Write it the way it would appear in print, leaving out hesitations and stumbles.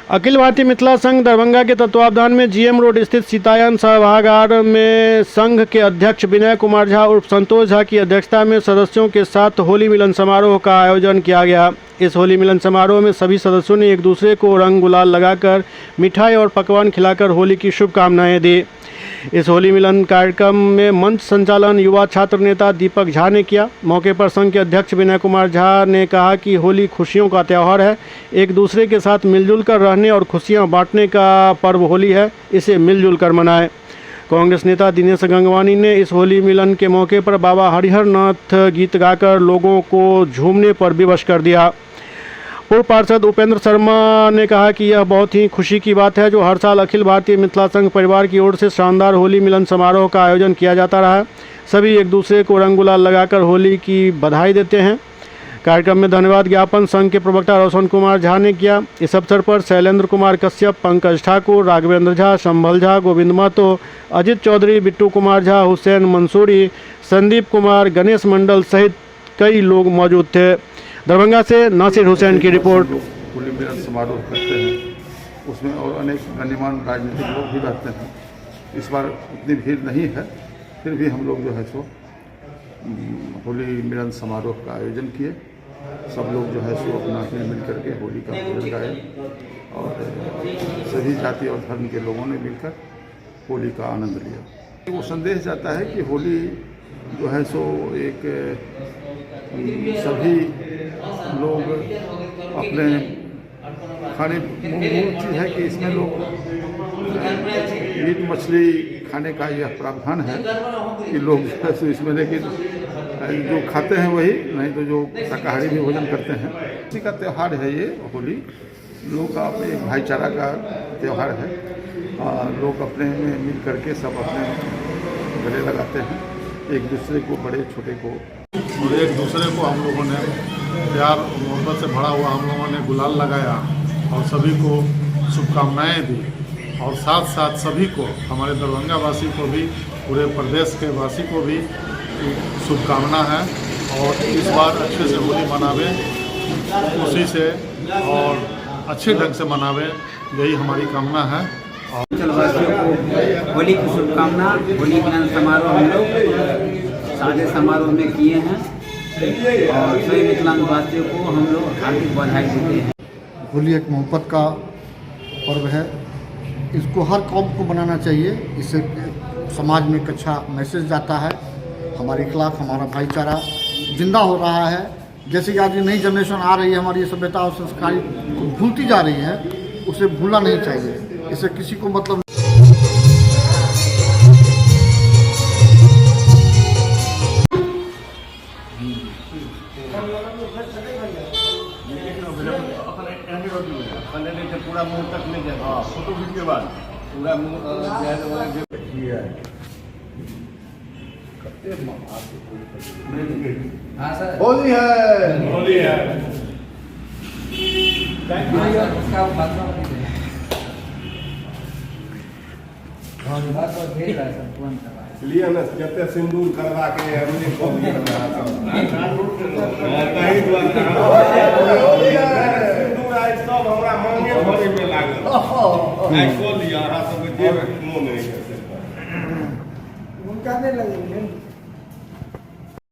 अखिल भारतीय मिथिला संघ दरभंगा के तत्वावधान में जीएम रोड स्थित सीतायन सभागार में संघ के अध्यक्ष विनय कुमार झा उर्फ संतोष झा की अध्यक्षता में सदस्यों के साथ होली मिलन समारोह का आयोजन किया गया। इस होली मिलन समारोह में सभी सदस्यों ने एक दूसरे को रंग गुलाल लगाकर मिठाई और पकवान खिलाकर होली की शुभकामनाएं दी। इस होली मिलन कार्यक्रम में मंच संचालन युवा छात्र नेता दीपक झा ने किया। मौके पर संघ के अध्यक्ष विनय कुमार झा ने कहा कि होली खुशियों का त्यौहार है, एक दूसरे के साथ मिलजुल कर रहने और खुशियां बांटने का पर्व होली है, इसे मिलजुल कर मनाएं। कांग्रेस नेता दिनेश गंगवानी ने इस होली मिलन के मौके पर बाबा हरिहर नाथ गीत गाकर लोगों को झूमने पर विवश कर दिया। पूर्व पार्षद उपेंद्र शर्मा ने कहा कि यह बहुत ही खुशी की बात है जो हर साल अखिल भारतीय मिथिला संघ परिवार की ओर से शानदार होली मिलन समारोह का आयोजन किया जाता रहा है। सभी एक दूसरे को रंग गुलाल लगाकर होली की बधाई देते हैं। कार्यक्रम में धन्यवाद ज्ञापन संघ के प्रवक्ता रोशन कुमार झा ने किया। इस अवसर पर शैलेंद्र कुमार कश्यप, पंकज ठाकुर, राघवेंद्र झा, शंभल झा, गोविंद महतो, अजित चौधरी, बिट्टू कुमार झा, हुसैन मंसूरी, संदीप कुमार, गणेश मंडल सहित कई लोग मौजूद थे। दरभंगा से नासिर हुसैन की रिपोर्ट। होली मिलन समारोह करते हैं उसमें और अनेक गण्यमान राजनीतिक लोग भी रहते हैं। इस बार उतनी भीड़ नहीं है, फिर भी हम लोग जो है सो होली मिलन समारोह का आयोजन किए। सब लोग जो है सो अपना मिल करके होली का भजन गाए और सभी जाति और धर्म के लोगों ने मिलकर होली का आनंद लिया। वो संदेश जाता है कि होली जो है सो एक सभी लोग अपने खाने मूल चीज़ है कि इसमें लोग मीट मछली खाने का यह प्रावधान है कि लोग जो है सो इसमें, लेकिन जो खाते हैं वही, नहीं तो जो शाकाहारी भी भोजन करते हैं। इसी का त्यौहार है ये होली। लोग का अपने एक भाईचारा का त्यौहार है। लोग अपने में मिल करके सब अपने गले लगाते हैं, एक दूसरे को, बड़े छोटे को, और एक दूसरे को हम लोगों ने प्यार मोहब्बत से भरा हुआ हम लोगों ने गुलाल लगाया और सभी को शुभकामनाएं दी। और साथ साथ सभी को, हमारे दरभंगा वासी को भी, पूरे प्रदेश के वासी को भी शुभकामना है और इस बार अच्छे से होली मनावे, खुशी से और अच्छे ढंग से मनावे, यही हमारी कामना है। वासियों को होली की शुभकामना। होली मिलन समारोह हम लोग सादे समारोह में किए हैं और सभी मिथिलांचल वासियों को हम लोग हार्दिक बधाई देते हैं। होली एक मोहब्बत का पर्व है, इसको हर कौम को मनाना चाहिए। इससे समाज में एक अच्छा मैसेज जाता है, हमारे खिलाफ हमारा भाईचारा जिंदा हो रहा है। जैसे कि आज नई जनरेशन आ रही है, हमारी सभ्यता और संस्कार को भूलती जा रही है, उसे भूलना नहीं चाहिए। इससे किसी को मतलब पूरा मुंह तक ले जाए। हाँ, फोटो खींच के बाद पूरा मुंह होली है, होली है। लिया ना जब सिंदूर करवा के हमने को सब हमरा मांगे भरे में लागल आई को लिया सब जे मुंह नहीं उनका नहीं लगे।